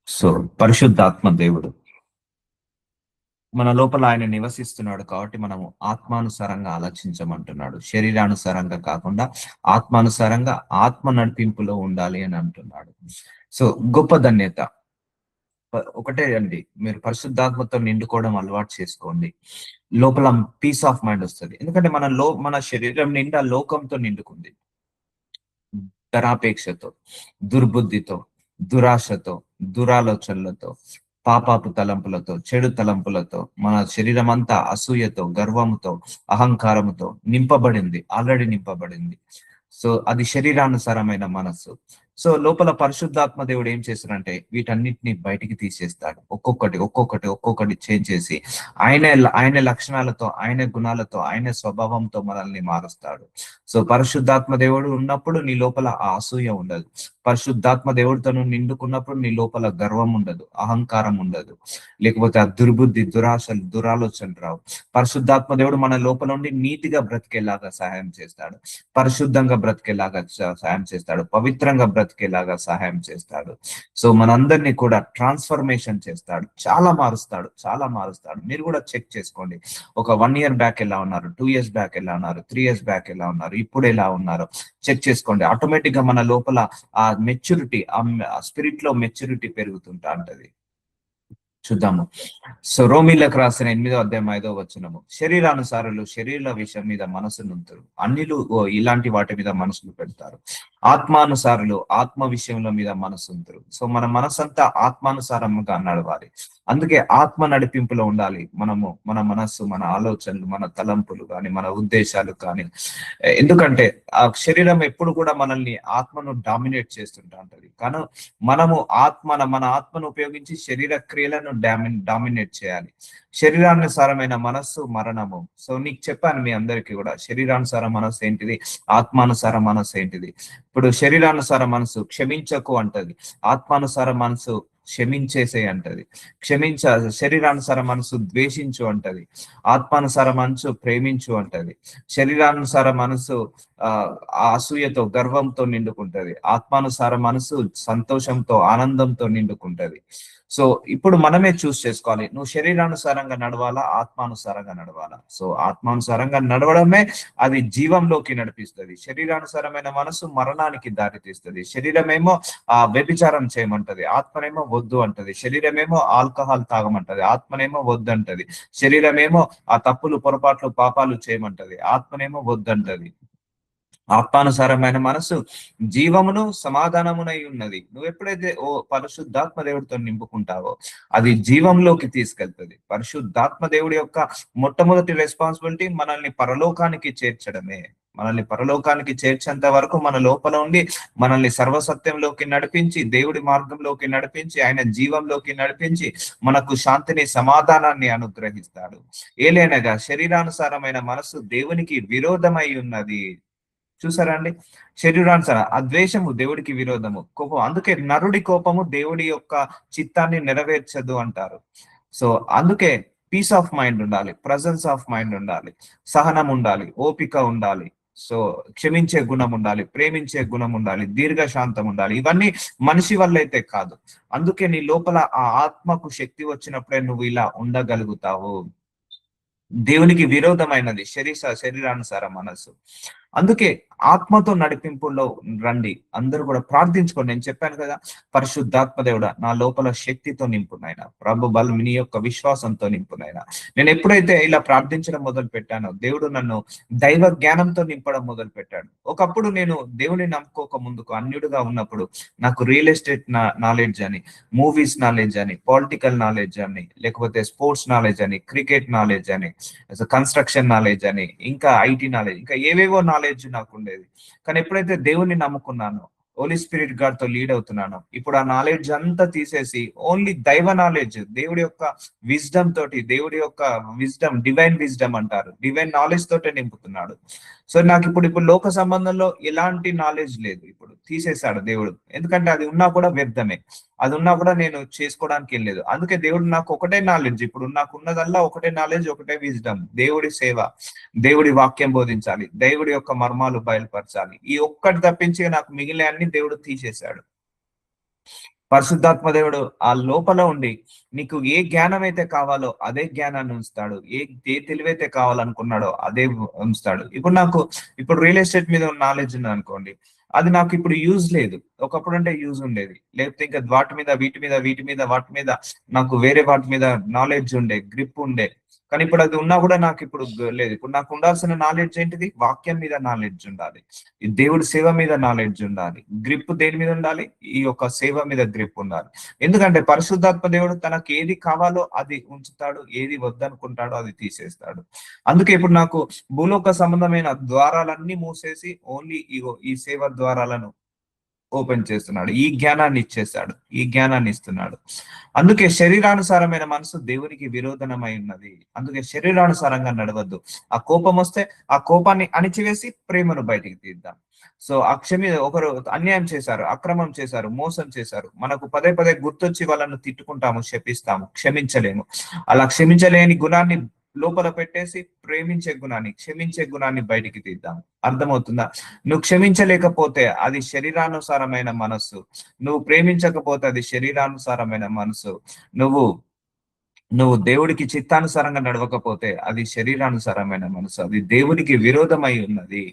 So పరిశుద్ధాత్మ దేవుడు మన లోపల ఆయన నివసిస్తున్నాడు కాబట్టి మనము ఆత్మానుసారంగా ఆలోచించమంటున్నాడు. శరీరానుసారంగా కాకుండా ఆత్మానుసారంగా ఆత్మ నడిపింపులో ఉండాలి అని అంటున్నాడు. సో గొప్ప ధన్యత ఒకటే అండి, మీరు పరిశుద్ధాత్మతో నిండుకోవడం అలవాటు చేసుకోండి. లోపల పీస్ ఆఫ్ మైండ్ వస్తుంది. ఎందుకంటే మన శరీరం నిండా లోకంతో నిండుకుంది. ధనాపేక్షతో, దుర్బుద్ధితో, దురాశతో, దురాలోచనలతో, పాపాపు తలంపులతో, చెడు తలంపులతో మన శరీరం అంతా అసూయతో, గర్వంతో, అహంకారముతో నింపబడింది. ఆల్రెడీ నింపబడింది. సో అది శరీరానుసారమైన మనస్సు. సో లోపల పరిశుద్ధాత్మ దేవుడు ఏం చేస్తాడంటే వీటన్నిటిని బయటికి తీసేస్తాడు. ఒక్కొక్కటి చేంజ్ చేసి ఆయన ఆయన లక్షణాలతో, ఆయన గుణాలతో, ఆయన స్వభావంతో మనల్ని మారుస్తాడు. సో పరిశుద్ధాత్మ దేవుడు ఉన్నప్పుడు నీ లోపల ఆ అసూయ ఉండదు. పరిశుద్ధాత్మ దేవుడితో నువ్వు నిండుకున్నప్పుడు నీ లోపల గర్వం ఉండదు, అహంకారం ఉండదు, లేకపోతే ఆ దుర్బుద్ధి, దురాశలు, దురాలోచనలు రావు. పరిశుద్ధాత్మ దేవుడు మన లోపల ఉండి నీతిగా బ్రతికేలాగా సహాయం చేస్తాడు, పరిశుద్ధంగా బ్రతికేలాగా సహాయం చేస్తాడు, పవిత్రంగా బ్రతికేలాగా సహాయం చేస్తాడు. సో మనందరినీ కూడా ట్రాన్స్ఫర్మేషన్ చేస్తాడు, చాలా మారుస్తాడు. మీరు కూడా చెక్ చేసుకోండి. ఒక 1 year బ్యాక్ ఎలా ఉన్నారు, 2 years బ్యాక్ ఎలా ఉన్నారు, 3 years బ్యాక్ ఎలా ఉన్నారు, ఇప్పుడు ఎలా ఉన్నారు చెక్ చేసుకోండి. ఆటోమేటిక్ గా మన లోపల ఆ మెచ్యూరిటీ, ఆ స్పిరిట్ లో మెచ్యూరిటీ పెరుగుతుంటా ఉంటది. చూద్దాము. సో రోమీలకు రాసిన 8వ అధ్యాయం 5వ వచనము, శరీరానుసారులు శరీర విషయం మీద మనసు నుంతురు, అన్నిలు ఇలాంటి వాటి మీద మనసులు పెడతారు. ఆత్మానుసారులు ఆత్మ విషయంలో మీద మనసు ఉంతురు. సో మన మనసంతా ఆత్మానుసారంగా నడవాలి. అందుకే ఆత్మ నడిపింపులో ఉండాలి. మన మనస్సు, మన ఆలోచనలు, మన తలంపులు కానీ, మన ఉద్దేశాలు కానీ. ఎందుకంటే ఆ శరీరం ఎప్పుడు కూడా మనల్ని, ఆత్మను డామినేట్ చేస్తుంటా ఉంటది. కానీ మన ఆత్మను ఉపయోగించి శరీర క్రియలను డామినేట్ చేయాలి. శరీరానుసారమైన మనస్సు మరణము. సో నీకు చెప్పాను మీ అందరికీ కూడా, శరీరానుసార మనస్సు ఏంటిది, ఆత్మానుసార మనస్సు ఏంటిది. ఇప్పుడు శరీరానుసార మనసు క్షమించకు అంటది, ఆత్మానుసార మనసు క్షమించేసే అంటది. శరీరానుసార మనసు ద్వేషించు అంటది, ఆత్మానుసార మనసు ప్రేమించు అంటది. శరీరానుసార మనసు ఆ అసూయతో, గర్వంతో నిండుకుంటది, ఆత్మానుసార మనసు సంతోషంతో, ఆనందంతో నిండుకుంటది. సో ఇప్పుడు మనమే చూస్ చేసుకోవాలి, నువ్వు శరీరానుసారంగా నడవాలా, ఆత్మానుసారంగా నడవాలా. సో ఆత్మానుసారంగా నడవడమే అది జీవంలోకి నడిపిస్తుంది. శరీరానుసారమైన మనసు మరణానికి దారితీస్తుంది. శరీరమేమో వ్యభిచారం చేయమంటది, ఆత్మనేమో వద్దు అంటది. శరీరమేమో ఆల్కహాల్ తాగమంటది, ఆత్మనేమో వద్దు అంటది. శరీరమేమో ఆ తప్పులు, పొరపాట్లు, పాపాలు చేయమంటది, ఆత్మనేమో వద్దంటది. ఆత్మానుసారమైన మనసు జీవమును సమాధానమునై ఉన్నది. నువ్వు ఎప్పుడైతే పరిశుద్ధాత్మ దేవుడితో నింపుకుంటావో అది జీవంలోకి తీసుకెళ్తుంది. పరిశుద్ధాత్మ దేవుడి యొక్క మొట్టమొదటి రెస్పాన్సిబిలిటీ మనల్ని పరలోకానికి చేర్చడమే. మనల్ని పరలోకానికి చేర్చేంత వరకు మన లోపల ఉండి మనల్ని సర్వసత్యంలోకి నడిపించి, దేవుడి మార్గంలోకి నడిపించి, ఆయన జీవంలోకి నడిపించి మనకు శాంతిని, సమాధానాన్ని అనుగ్రహిస్తాడు. ఏలైనగా శరీరానుసారమైన మనసు దేవునికి విరోధమై ఉన్నది. చూసారా అండి, శరీరానుసార అద్వేషము దేవుడికి విరోధము, కోపం. అందుకే నరుడి కోపము దేవుడి యొక్క చిత్తాన్ని నెరవేర్చదు అంటారు. సో అందుకే పీస్ ఆఫ్ మైండ్ ఉండాలి, ప్రజెన్స్ ఆఫ్ మైండ్ ఉండాలి, సహనం ఉండాలి, ఓపిక ఉండాలి. సో క్షమించే గుణం ఉండాలి, ప్రేమించే గుణం ఉండాలి, దీర్ఘశాంతం ఉండాలి. ఇవన్నీ మనిషి వల్ల అయితే కాదు. అందుకే నీ లోపల ఆ ఆత్మకు శక్తి వచ్చినప్పుడే నువ్వు ఇలా ఉండగలుగుతావు. దేవునికి విరోధమైనది శరీరానుసార మనస్సు. అందుకే ఆత్మతో నడిపింపులో రండి. అందరూ కూడా ప్రార్థించుకోండి. నేను చెప్పాను కదా, పరిశుద్ధాత్మ దేవుడా నా లోపల శక్తితో నింపునైనా, ప్రభు బలం నీ యొక్క విశ్వాసంతో నింపునైనా. నేను ఎప్పుడైతే ఇలా ప్రార్థించడం మొదలు పెట్టానో దేవుడు నన్ను దైవ జ్ఞానంతో నింపడం మొదలు పెట్టాడు. ఒకప్పుడు నేను దేవుని నమ్ముకోక ముందుకు అన్యుడుగా ఉన్నప్పుడు నాకు రియల్ ఎస్టేట్ నాలెడ్జ్ అని, మూవీస్ నాలెడ్జ్ అని, పొలిటికల్ నాలెడ్జ్ అని, లేకపోతే స్పోర్ట్స్ నాలెడ్జ్ అని, క్రికెట్ నాలెడ్జ్ అని, కన్స్ట్రక్షన్ నాలెడ్జ్ అని, ఇంకా ఐటీ నాలెడ్జ్, ఇంకా ఏవేవో నాలెడ్జ్ నాకు ఉండేది. కానీ ఎప్పుడైతే దేవుణ్ణి నమ్ముకున్నానో, హోలీ స్పిరిట్ గాడ్ తో లీడ్ అవుతున్నాను, ఇప్పుడు ఆ నాలెడ్జ్ అంతా తీసేసి ఓన్లీ దైవ నాలెడ్జ్, దేవుడి యొక్క విజ్డమ్ తోటి, దేవుడి యొక్క విజ్డమ్, డివైన్ విజ్డమ్ అంటారు, డివైన్ నాలెడ్జ్ తోటే నింపుతున్నాడు. సో నాకు ఇప్పుడు లోక సంబంధంలో ఎలాంటి నాలెడ్జ్ లేదు, ఇప్పుడు తీసేశాడు దేవుడు. ఎందుకంటే అది ఉన్నా కూడా వ్యర్థమే, అది ఉన్నా కూడా నేను చేసుకోవడానికి ఏం లేదు. అందుకే దేవుడు నాకు ఒకటే నాలెడ్జ్, ఇప్పుడు నాకు ఉన్నదల్లా ఒకటే నాలెడ్జ్, ఒకటే విజ్డమ్, దేవుడి సేవ, దేవుడి వాక్యం బోధించాలి, దేవుడి యొక్క మర్మాలు బయలుపరచాలి. ఈ ఒక్కటి తప్పించి నాకు మిగిలిన అన్ని దేవుడు తీసేశాడు. పరిశుద్ధాత్మ దేవుడు ఆ లోపల ఉండి నీకు ఏ జ్ఞానం అయితే కావాలో అదే జ్ఞానాన్ని ఉంచుతాడు. ఏ తెలివైతే కావాలనుకున్నాడో అదే ఉంచుతాడు. ఇప్పుడు రియల్ ఎస్టేట్ మీద నాలెడ్జ్ ఉంది అనుకోండి, అది నాకు ఇప్పుడు యూజ్ లేదు. ఒకప్పుడు అంటే యూజ్ ఉండేది. లేకపోతే ఇంకా వాటి మీద నాకు వేరే వాటి మీద నాలెడ్జ్ ఉండే, గ్రిప్ ఉండే. కానీ ఇప్పుడు అది ఉన్నా కూడా నాకు ఇప్పుడు లేదు. ఇప్పుడు నాకు ఉండాల్సిన నాలెడ్జ్ ఏంటిది? వాక్యం మీద నాలెడ్జ్ ఉండాలి. ఈ దేవుడి సేవ మీద నాలెడ్జ్ ఉండాలి. గ్రిప్ దేని మీద ఉండాలి? ఈ యొక్క సేవ మీద గ్రిప్ ఉండాలి. ఎందుకంటే పరిశుద్ధాత్మ దేవుడు తనకి ఏది కావాలో అది ఉంచుతాడు, ఏది వద్దనుకుంటాడో అది తీసేస్తాడు. అందుకే ఇప్పుడు నాకు భూలోక సంబంధమైన ద్వారాలన్నీ మూసేసి ఓన్లీ ఈ సేవ ద్వారాలను ఓపెన్ చేస్తున్నాడు. ఈ జ్ఞానాన్ని ఇచ్చేస్తాడు, ఈ జ్ఞానాన్ని ఇస్తున్నాడు. అందుకే శరీరానుసారమైన మనసు దేవునికి విరోధనమై ఉన్నది. అందుకే శరీరానుసారంగా నడవద్దు. ఆ కోపం వస్తే ఆ కోపాన్ని అణిచివేసి ప్రేమను బయటికి తీద్దాం. సో ఒకరు అన్యాయం చేశారు, అక్రమం చేశారు, మోసం చేశారు, మనకు పదే పదే గుర్తొచ్చి వాళ్ళను తిట్టుకుంటాము, శపిస్తాము, క్షమించలేము. అలా క్షమించలేని గుణాన్ని లోపల పెట్టేసి క్షమించే గుణాన్ని బయటికి తీద్దాం. అర్థమవుతుందా? నువ్వు క్షమించలేకపోతే అది శరీరానుసారమైన మనస్సు, నువ్వు ప్రేమించకపోతే అది శరీరానుసారమైన మనసు, నువ్వు నువ్వు దేవుడికి చిత్తానుసారంగా నడవకపోతే అది శరీరానుసారమైన మనసు, అది దేవుడికి విరోధమై ఉన్నది.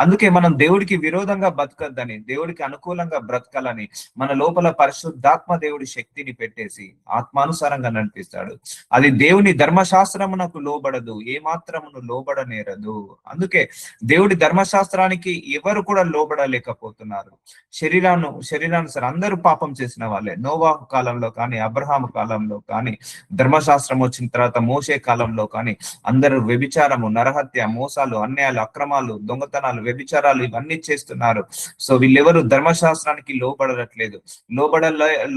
అందుకే మనం దేవుడికి విరోధంగా బతకద్దని, దేవుడికి అనుకూలంగా బ్రతకాలని మన లోపల పరిశుద్ధాత్మ దేవుడి శక్తిని పెట్టేసి ఆత్మానుసారంగా నడిపిస్తాడు. అది దేవుని ధర్మశాస్త్రమునకు లోబడదు, ఏ మాత్రమును లోబడనేరదు. అందుకే దేవుడి ధర్మశాస్త్రానికి ఎవరు కూడా లోబడలేకపోతున్నారు. శరీరానుసారం అందరూ పాపం చేసిన వాళ్ళే. నోవాహు కాలంలో కానీ, అబ్రహాము కాలంలో కానీ, ధర్మశాస్త్రం వచ్చిన తర్వాత మోషే కాలంలో కానీ అందరూ వ్యభిచారము, నరహత్య, మోసాలు, అన్యాయాలు, అక్రమాలు, దొంగతనాలు, వ్యభిచారాలు ఇవన్నీ చేస్తున్నారు. సో వీళ్ళెవరు ధర్మశాస్త్రానికి లోబడట్లేదు.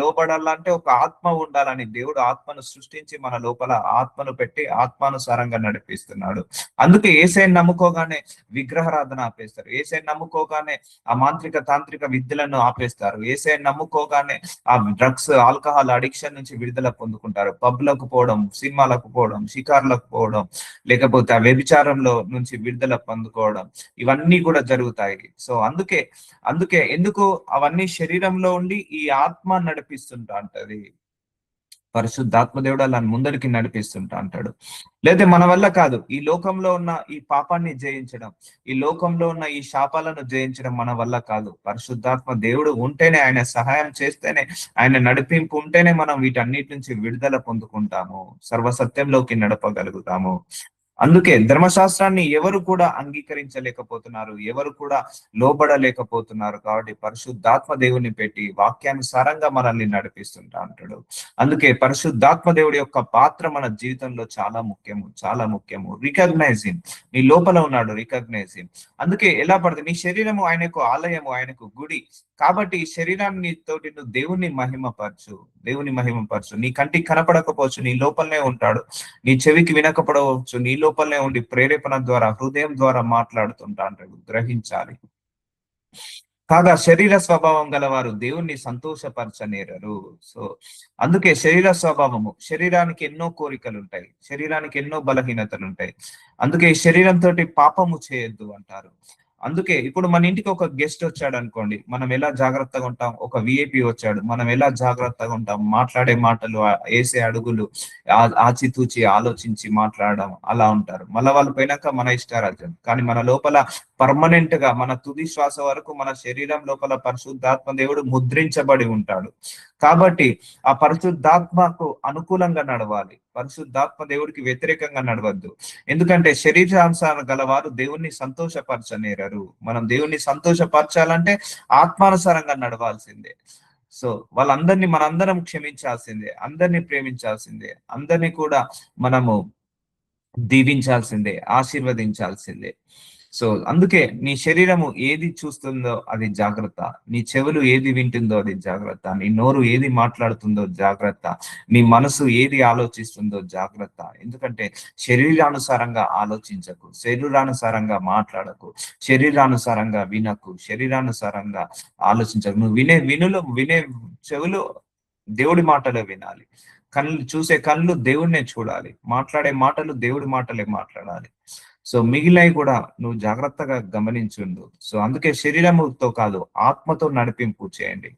లోబడాలంటే ఒక ఆత్మ ఉండాలని దేవుడు ఆత్మను సృష్టించి మన లోపల ఆత్మను పెట్టి ఆత్మానుసారంగా నడిపిస్తున్నాడు. అందుకే ఏసైని నమ్ముకోగానే విగ్రహారాధన ఆపేస్తారు. ఏసైని నమ్ముకోగానే ఆ మాంత్రిక తాంత్రిక విద్యలను ఆపేస్తారు. ఏసైని నమ్ముకోగానే ఆ డ్రగ్స్, ఆల్కహాల్ అడిక్షన్ నుంచి విడుదల పొందుకుంటారు. పబ్లకు పోవడం, సినిమాలకు పోవడం, షికార్లకు పోవడం, లేకపోతే ఆ వ్యభిచారంలో నుంచి విడుదల పొందుకోవడం, ఇవన్నీ కూడా జరుగుతాయి. సో అందుకే ఎందుకు అవన్నీ శరీరంలో ఉండి ఈ ఆత్మ నడిపిస్తుంటా అంటది. పరిశుద్ధాత్మ దేవుడు అలా ముందరికి నడిపిస్తుంటా అంటాడు. లేదా మన వల్ల కాదు. ఈ లోకంలో ఉన్న ఈ పాపాన్ని జయించడం, ఈ లోకంలో ఉన్న ఈ శాపాలను జయించడం మన వల్ల కాదు. పరిశుద్ధాత్మ దేవుడు ఉంటేనే, ఆయన సహాయం చేస్తేనే, ఆయన నడిపింపు ఉంటేనే మనం వీటన్నిటి నుంచి విడుదల పొందుకుంటాము, సర్వసత్యంలోకి నడపగలుగుతాము. అందుకే ధర్మశాస్త్రాన్ని ఎవరు కూడా అంగీకరించలేకపోతున్నారు, ఎవరు కూడా లోబడలేకపోతున్నారు. కాబట్టి పరిశుద్ధాత్మ దేవుని పెట్టి వాక్యానుసారంగా మనల్ని నడిపిస్తుంటా అంటాడు. అందుకే పరిశుద్ధాత్మ దేవుడి యొక్క పాత్ర మన జీవితంలో చాలా ముఖ్యము, చాలా ముఖ్యము. రికగ్నైజింగ్, నీ లోపల ఉన్నాడు, రికగ్నైజింగ్. అందుకే ఎలా పడుతుంది, నీ శరీరము ఆయనకు ఆలయము, ఆయనకు గుడి. కాబట్టి ఈ శరీరాన్ని తోటి నువ్వు దేవుని మహిమపరచు. నీ కంటికి కనపడకపోవచ్చు, నీ లోపలనే ఉంటాడు. నీ చెవికి వినకపోవచ్చు, నీ లోపలనే ఉండి ప్రేరేపణ ద్వారా, హృదయం ద్వారా మాట్లాడుతుంటా అంటాడు. గ్రహించాలి. కాగా శరీర స్వభావం గలవారు దేవుణ్ణి సంతోషపరచనేరరు. సో అందుకే శరీరానికి ఎన్నో కోరికలు ఉంటాయి, శరీరానికి ఎన్నో బలహీనతలు ఉంటాయి. అందుకే శరీరంతో పాపము చేయొద్దు అంటారు. అందుకే ఇప్పుడు మన ఇంటికి ఒక గెస్ట్ వచ్చాడు అనుకోండి, మనం ఎలా జాగ్రత్తగా ఉంటాం? ఒక విఐపి వచ్చాడు, మనం ఎలా జాగ్రత్తగా ఉంటాం? మాట్లాడే మాటలు, వేసే అడుగులు ఆచితూచి ఆలోచించి మాట్లాడడం, అలా ఉంటారు. మళ్ళీ వాళ్ళు పోయినాక మన ఇష్టారాజ్యం. కానీ మన లోపల పర్మనెంట్ గా మన తుది శ్వాస వరకు మన శరీరం లోపల పరిశుద్ధాత్మ దేవుడు ముద్రించబడి ఉంటాడు. కాబట్టి ఆ పరిశుద్ధాత్మకు అనుకూలంగా నడవాలి, పరిశుద్ధాత్మ దేవుడికి వ్యతిరేకంగా నడవద్దు. ఎందుకంటే శరీరానుసారం గలవారు దేవుణ్ణి సంతోషపరచనేరరు. మనం దేవుణ్ణి సంతోషపరచాలంటే ఆత్మానుసారంగా నడవాల్సిందే. సో మనందరం క్షమించాల్సిందే, అందరినీ ప్రేమించాల్సిందే, అందరినీ కూడా మనము దీవించాల్సిందే, ఆశీర్వదించాల్సిందే. సో అందుకే నీ శరీరము ఏది చూస్తుందో అది జాగ్రత్త, నీ చెవులు ఏది వింటుందో అది జాగ్రత్త, నీ నోరు ఏది మాట్లాడుతుందో జాగ్రత్త, నీ మనసు ఏది ఆలోచిస్తుందో జాగ్రత్త. ఎందుకంటే శరీరానుసారంగా ఆలోచించకు, శరీరానుసారంగా మాట్లాడకు, శరీరానుసారంగా వినకు, శరీరానుసారంగా ఆలోచించకు. నువ్వు వినే చెవులు దేవుడి మాటలే వినాలి, చూసే కళ్ళు దేవుడినే చూడాలి, మాట్లాడే మాటలు దేవుడి మాటలే మాట్లాడాలి. సో మిగిలినవి కూడా నువ్వు జాగ్రత్తగా గమనించుండు. సో అందుకే శరీరముతో కాదు, ఆత్మతో నడిపింపు చేయండి.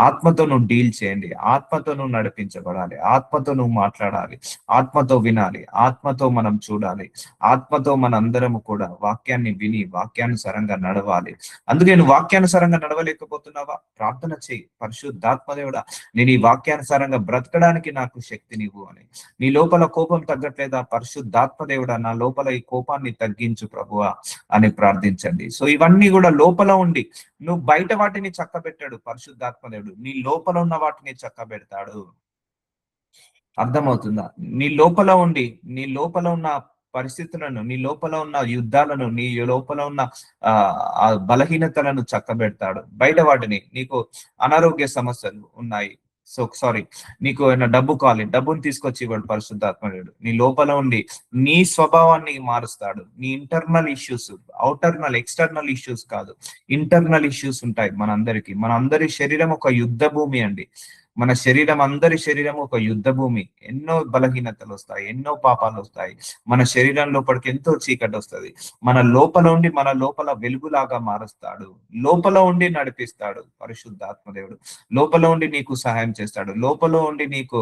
ఆత్మతో నువ్వు డీల్ చేయండి. ఆత్మతో నువ్వు నడిపించబడాలి. ఆత్మతో నువ్వు మాట్లాడాలి. ఆత్మతో వినాలి. ఆత్మతో మనం చూడాలి. ఆత్మతో మనందరము కూడా వాక్యాన్ని విని వాక్యానుసారంగా నడవాలి. అందుకే నువ్వు వాక్యానుసారంగా నడవలేకపోతున్నావా? ప్రార్థన చెయ్యి. పరిశుద్ధాత్మదేవుడా, నేను ఈ వాక్యానుసారంగా బ్రతకడానికి నాకు శక్తినివ్వు అని. నీ లోపల కోపం తగ్గట్లేదా? పరిశుద్ధాత్మదేవుడా, నా లోపల ఈ కోపాన్ని తగ్గించు ప్రభువా అని ప్రార్థించండి. సో ఇవన్నీ కూడా లోపల ఉండి, నువ్వు బయట వాటిని చక్కబెట్టాడు పరిశుద్ధాత్మదేవుడు, నీ లోపల ఉన్న వాటిని చక్కబెడతాడు. అర్థమవుతుందా? నీ లోపల ఉండి, నీ లోపల ఉన్న పరిస్థితులను, నీ లోపల ఉన్న యుద్ధాలను, నీ లోపల ఉన్న ఆ బలహీనతలను చక్కబెడతాడు. బయట వాటిని, నీకు అనారోగ్య సమస్యలు ఉన్నాయి, సో సారీ, నీకు ఏమైనా డబ్బు కావాలి, డబ్బుని తీసుకొచ్చి ఇవ్వడు పరిశుద్ధాత్మడు. నీ లోపల ఉండి నీ స్వభావాన్ని మారుస్తాడు. నీ ఇంటర్నల్ ఇష్యూస్, అవుటర్నల్ ఎక్స్టర్నల్ ఇష్యూస్ కాదు, ఇంటర్నల్ ఇష్యూస్ ఉంటాయి మనందరికి. మనందరి శరీరం ఒక యుద్ధ భూమి అండి. మన శరీరం, అందరి శరీరం ఒక యుద్ధ భూమి. ఎన్నో బలహీనతలు వస్తాయి, ఎన్నో పాపాలు వస్తాయి. మన శరీరం లోపలికి ఎంతో చీకటి వస్తుంది. మన లోపల ఉండి, మన లోపల వెలుగులాగా మారుస్తాడు. లోపల ఉండి నడిపిస్తాడు పరిశుద్ధాత్మదేవుడు. లోపల ఉండి నీకు సహాయం చేస్తాడు. లోపల ఉండి నీకు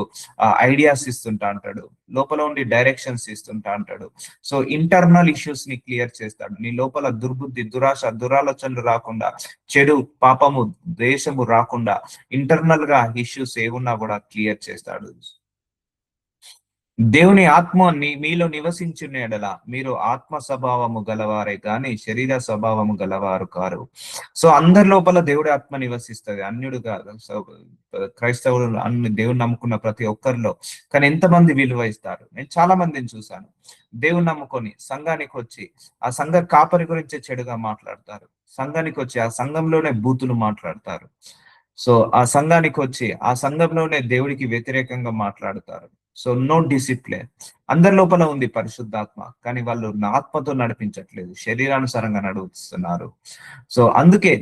ఐడియాస్ ఇస్తుంటా అంటాడు. లోపల ఉండి డైరెక్షన్స్ ఇస్తుంటా అంటాడు. సో ఇంటర్నల్ ఇష్యూస్ ని క్లియర్ చేస్తాడు. నీ లోపల దుర్బుద్ధి, దురాశ, దురాలోచనలు రాకుండా, చెడు, పాపము, ద్వేషము రాకుండా, ఇంటర్నల్ గా ఇష్యూస్ ఏమున్నా కూడా క్లియర్ చేస్తాడు. దేవుని ఆత్మ మీలో నివసించిన ఎడల మీరు ఆత్మ స్వభావము గలవారే గాని శరీర స్వభావము గలవారు కారు. సో అందరి లోపల దేవుడి ఆత్మ నివసిస్తుంది, అన్యుడు కాదు. సో క్రైస్తవులు అన్ని దేవుని నమ్ముకున్న ప్రతి ఒక్కరిలో. కానీ ఎంతమంది విలువ ఇస్తారు? నేను చాలా మందిని చూశాను. దేవుని నమ్ముకొని సంఘానికి వచ్చి ఆ సంఘ కాపరి గురించి చెడుగా మాట్లాడతారు. సంఘానికి వచ్చి ఆ సంఘంలోనే బూతులు మాట్లాడతారు. సో ఆ సంఘానికి వచ్చి ఆ సంఘంలోనే దేవుడికి వ్యతిరేకంగా మాట్లాడతారు. So no discipline. అందరి లోపల ఉంది పరిశుద్ధాత్మ, కానీ వాళ్ళు ఆత్మతో నడిపించట్లేదు, శరీరానుసారంగా నడుస్తున్నారు. సో అందుకే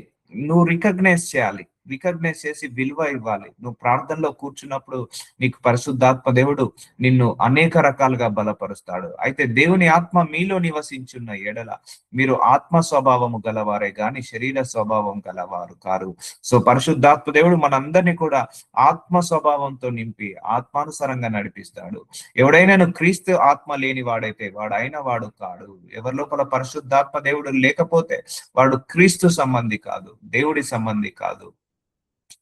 నువ్వు రికగ్నైజ్ చేయాలి. రికగ్నైజ్ చేసి విలువ ఇవ్వాలి. నువ్వు ప్రార్థనలో కూర్చున్నప్పుడు నీకు పరిశుద్ధాత్మ దేవుడు నిన్ను అనేక రకాలుగా బలపరుస్తాడు. అయితే దేవుని ఆత్మ మీలో నివసించున్న ఎడల మీరు ఆత్మ స్వభావము గలవారే గాని శరీర స్వభావం గలవారు కారు. సో పరిశుద్ధాత్మ దేవుడు మనందరినీ కూడా ఆత్మ స్వభావంతో నింపి ఆత్మానుసారంగా నడిపిస్తాడు. ఎవడైనా క్రీస్తు ఆత్మ లేని వాడైతే వాడు అయిన వాడు కాడు. ఎవరి లోపల పరిశుద్ధాత్మ దేవుడు లేకపోతే వాడు క్రీస్తు సంబంధి కాదు, దేవుడి సంబంధి కాదు.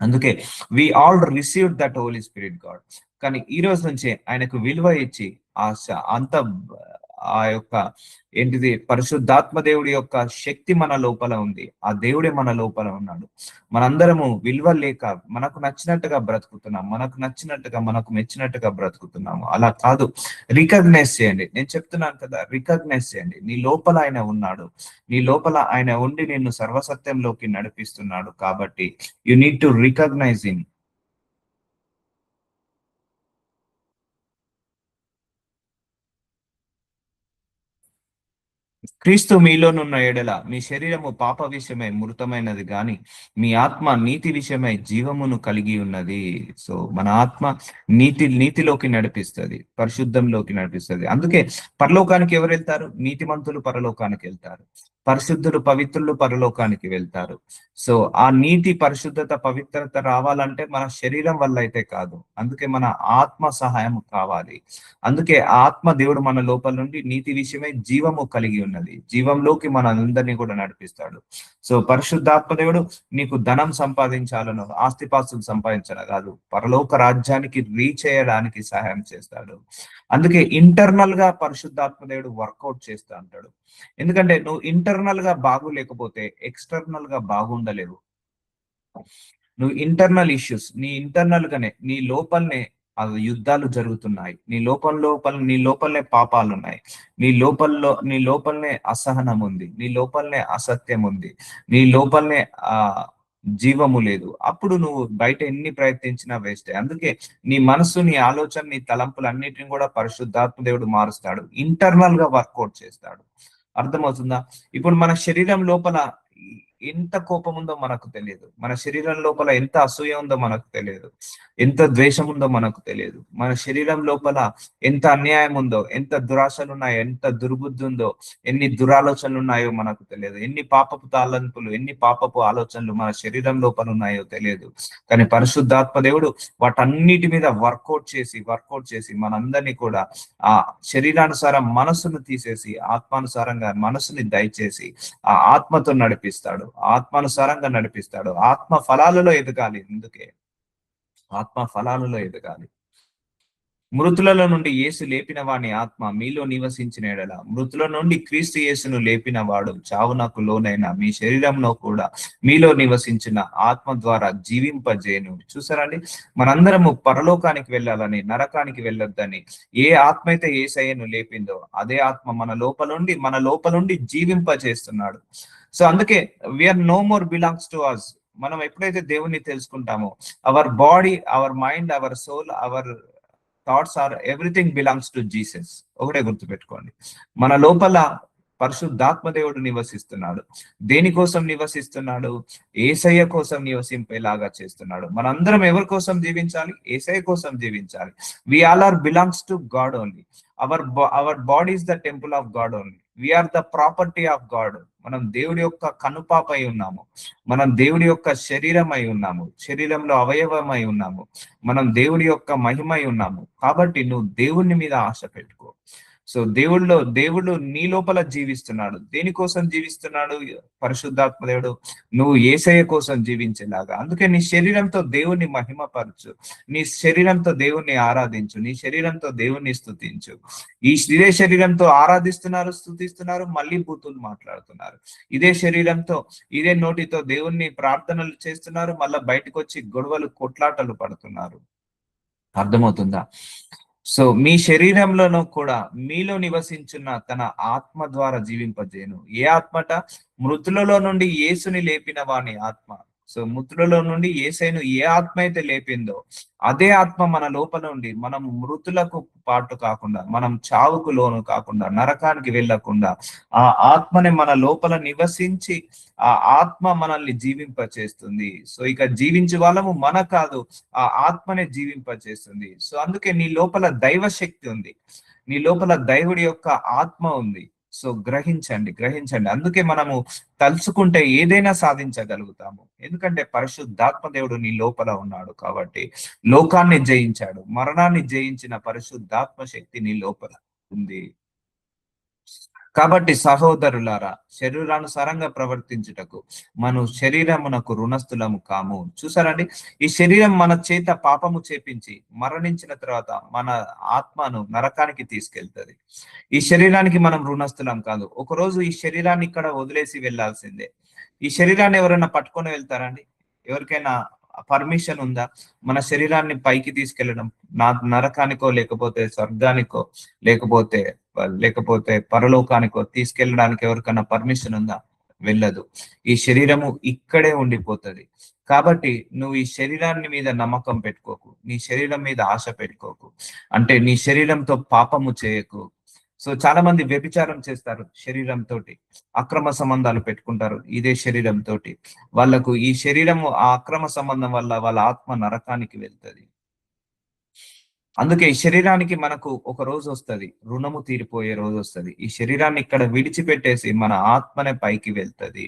అందుకే we all receive that holy spirit God. కానీ ఈ రోజు నుంచి ఆయనకు విలువ ఇచ్చి అంత ఆ యొక్క ఏంటిది, పరిశుద్ధాత్మ దేవుడి యొక్క శక్తి మన లోపల ఉంది. ఆ దేవుడే మన లోపల ఉన్నాడు. మనందరము విలువ లేక మనకు నచ్చినట్టుగా బ్రతుకుతున్నాం, మనకు నచ్చినట్టుగా, మనకు మెచ్చినట్టుగా బ్రతుకుతున్నాము. అలా కాదు. రికగ్నైజ్ చేయండి. నేను చెప్తున్నాను కదా, రికగ్నైజ్ చేయండి. నీ లోపల ఆయన ఉన్నాడు. నీ లోపల ఆయన ఉండి నిన్ను సర్వసత్యంలోకి నడిపిస్తున్నాడు. కాబట్టి you need to recognize him. క్రీస్తు మీలోనున్న ఎడల మీ శరీరము పాప విషయమై మృతమైనది గాని మీ ఆత్మ నీతి విషయమై జీవమును కలిగి ఉన్నది. సో మన ఆత్మ నీతిలోకి నడిపిస్తుంది, పరిశుద్ధంలోకి నడిపిస్తుంది. అందుకే పరలోకానికి ఎవరు వెళ్తారు? నీతిమంతులు పరలోకానికి వెళ్తారు, పరిశుద్ధులు పవిత్రులు పరలోకానికి వెళ్తారు. సో ఆ నీతి, పరిశుద్ధత, పవిత్రత రావాలంటే మన శరీరం వల్ల అయితే కాదు. అందుకే మన ఆత్మ సహాయం కావాలి. అందుకే ఆత్మ దేవుడు మన లోపల నుండి నీతి విషయమై జీవము కలిగి ఉన్నది, జీవంలోకి మన అందరినీ కూడా నడిపిస్తాడు. సో పరిశుద్ధాత్మ దేవుడు నీకు ధనం సంపాదించాలను, ఆస్తిపాస్తులు సంపాదించాలని కాదు, పరలోక రాజ్యానికి రీచ్ చేయడానికి సహాయం చేస్తాడు. అందుకే ఇంటర్నల్ గా పరిశుద్ధాత్మ దేవుడు వర్కౌట్ చేస్తా అంటాడు. ఎందుకంటే నువ్వు ఇంటర్నల్ గా బాగులేకపోతే ఎక్స్టర్నల్ గా బాగుండలేవు. నువ్వు ఇంటర్నల్ ఇష్యూస్, నీ ఇంటర్నల్ గానే, నీ లోపలనే ఆ యుద్ధాలు జరుగుతున్నాయి. నీ లోపలనే పాపాలు ఉన్నాయి. నీ లోపలనే అసహనం ఉంది. నీ లోపలనే అసత్యం ఉంది. నీ లోపలనే జీవము లేదు. అప్పుడు నువ్వు బయట ఎన్ని ప్రయత్నించినా వేస్ట్. అందుకే నీ మనసు, నీ ఆలోచన, నీ తలంపులు అన్నిటిని కూడా పరిశుద్ధాత్మ దేవుడు మారుస్తాడు, ఇంటర్నల్ గా వర్కౌట్ చేస్తాడు. అర్థమవుతుందా? ఇప్పుడు మన శరీరం లోపల ఎంత కోపం ఉందో మనకు తెలియదు, మన శరీరం లోపల ఎంత అసూయ ఉందో మనకు తెలియదు, ఎంత ద్వేషం ఉందో మనకు తెలియదు, మన శరీరం లోపల ఎంత అన్యాయం ఉందో, ఎంత దురాశలు ఉన్నాయో, ఎంత దుర్బుద్ధి ఉందో, ఎన్ని దురాలోచనలు ఉన్నాయో మనకు తెలియదు, ఎన్ని పాపపు తాళంపులు, ఎన్ని పాపపు ఆలోచనలు మన శరీరం లోపల ఉన్నాయో తెలియదు. కానీ పరిశుద్ధాత్మ దేవుడు వాటన్నిటి మీద వర్కౌట్ చేసి మనందరినీ కూడా ఆ శరీరానుసారం మనసును తీసేసి ఆత్మానుసారంగా మనసుని దయచేసి ఆ ఆత్మతో నడిపిస్తాడు, ఆత్మానుసారంగా నడిపిస్తాడు. ఆత్మ ఫలాలలో ఎదగాలి, అందుకే ఆత్మ ఫలాలలో ఎదగాలి. మృతులలో నుండి యేసు లేపిన వాని ఆత్మ మీలో నివసించిన ఎడల, మృతుల నుండి క్రీస్తు యేసును లేపిన వాడు చావునకు లోనైన మీ శరీరంలో కూడా మీలో నివసించిన ఆత్మ ద్వారా జీవింపజేయను. చూసారండి, మనందరము పరలోకానికి వెళ్ళాలని, నరకానికి వెళ్ళొద్దని ఏ ఆత్మ అయితే యేసయ్యను లేపిందో అదే ఆత్మ మన లోపలుండి జీవింపజేస్తున్నాడు. సో అందుకే we are no more belongs to us. మనం ఎప్పుడైతే దేవుణ్ణి తెలుసుకుంటామో our body, our mind, our soul, our thoughts are everything belongs to Jesus. ఒకటే గుర్తుపెట్టుకోండి, మన లోపల పరిశుద్ధాత్మ దేవుడు నివసిస్తున్నాడు. దేనికోసం నివసిస్తున్నాడు? యేసయ్య కోసం నివసింపేలాగా చేస్తున్నాడు. మనందరం ఎవరి కోసం జీవించాలి? యేసయ్య కోసం జీవించాలి. We all are belongs to God only. Our body is the temple of God only. We are the property of God. మనం దేవుడి యొక్క కనుపాపై ఉన్నాము, మనం దేవుడి యొక్క శరీరమై ఉన్నాము, శరీరంలో అవయవమై ఉన్నాము, మనం దేవుడి యొక్క మహిమై ఉన్నాము. కాబట్టి నువ్వు దేవుని మీద ఆశ పెట్టుకో. సో దేవుడు నీ లోపల జీవిస్తున్నాడు. దేనికోసం జీవిస్తున్నాడు? పరిశుద్ధాత్మ దేవుడు నువ్వు యేసయ్య కోసం జీవించేలాగా. అందుకే నీ శరీరంతో దేవుణ్ణి మహిమపరచు, నీ శరీరంతో దేవుణ్ణి ఆరాధించు, నీ శరీరంతో దేవుణ్ణి స్తుతించు. ఇదే శరీరంతో ఆరాధిస్తున్నారు, స్తుతిస్తున్నారు, మళ్ళీ బూతులు మాట్లాడుతున్నారు. ఇదే శరీరంతో, ఇదే నోటితో దేవుణ్ణి ప్రార్థనలు చేస్తున్నారు, మళ్ళీ బయటకు వచ్చి గొడవలు, కొట్లాటలు పడుతున్నారు. అర్థమవుతుందా? సో మీ శరీరంలోనూ కూడా మీలో నివసించున్న తన ఆత్మ ద్వారా జీవింపజేయను. ఏ ఆత్మట? మృతులలో నుండి యేసుని లేపిన వాని ఆత్మ. సో మృతులలో నుండి యేసయ్యను ఏ ఆత్మ అయితే లేపిందో అదే ఆత్మ మన లోపల ఉండి మనం మృతులకు పాటు కాకుండా, మనం చావుకు లోను కాకుండా, నరకానికి వెళ్ళకుండా ఆ ఆత్మని మన లోపల నివసించి ఆ ఆత్మ మనల్ని జీవింపచేస్తుంది. సో ఇక జీవించే వాళ్ళము మన కాదు, ఆ ఆత్మనే జీవింపచేస్తుంది. సో అందుకే నీ లోపల దైవ శక్తి ఉంది, నీ లోపల దైవుడి యొక్క ఆత్మ ఉంది. సో గ్రహించండి. అందుకే మనము తలుచుకుంటే ఏదైనా సాధించగలుగుతాము. ఎందుకంటే పరిశుద్ధాత్మ దేవుడు నీ లోపల ఉన్నాడు కాబట్టి. లోకాన్ని జయించాడు, మరణాన్ని జయించిన పరిశుద్ధాత్మ శక్తి నీ లోపల ఉంది. కాబట్టి సహోదరులారా, శరీరానుసారంగా ప్రవర్తించుటకు మన శరీరమునకు రుణస్థులము కాము. చూసారండి, ఈ శరీరం మన చేత పాపము చేపించి మరణించిన తర్వాత మన ఆత్మను నరకానికి తీసుకెళ్తుంది. ఈ శరీరానికి మనం రుణస్థులం కాదు. ఒకరోజు ఈ శరీరాన్ని ఇక్కడ వదిలేసి వెళ్లాల్సిందే. ఈ శరీరాన్ని ఎవరైనా పట్టుకొని వెళ్తారండి? ఎవరికైనా పర్మిషన్ ఉందా మన శరీరాన్ని పైకి తీసుకెళ్ళడం? నరకానికో, లేకపోతే స్వర్గానికో, లేకపోతే పరలోకానికో తీసుకెళ్ళడానికి ఎవరికైనా పర్మిషన్ ఉందా? వెళ్ళదు. ఈ శరీరము ఇక్కడే ఉండిపోతుంది. కాబట్టి నువ్వు ఈ శరీరాన్ని మీద నమ్మకం పెట్టుకోకు, నీ శరీరం మీద ఆశ పెట్టుకోకు. అంటే నీ శరీరంతో పాపము చేయకు. సో చాలా మంది వ్యభిచారం చేస్తారు శరీరంతో, అక్రమ సంబంధాలు పెట్టుకుంటారు ఇదే శరీరంతో. వాళ్ళకు ఈ శరీరము ఆ అక్రమ సంబంధం వల్ల వాళ్ళ ఆత్మ నరకానికి వెళ్తుంది. అందుకే ఈ శరీరానికి మనకు ఒక రోజు వస్తుంది, రుణము తీరిపోయే రోజు వస్తుంది. ఈ శరీరాన్ని ఇక్కడ విడిచిపెట్టేసి మన ఆత్మనే పైకి వెళ్తుంది.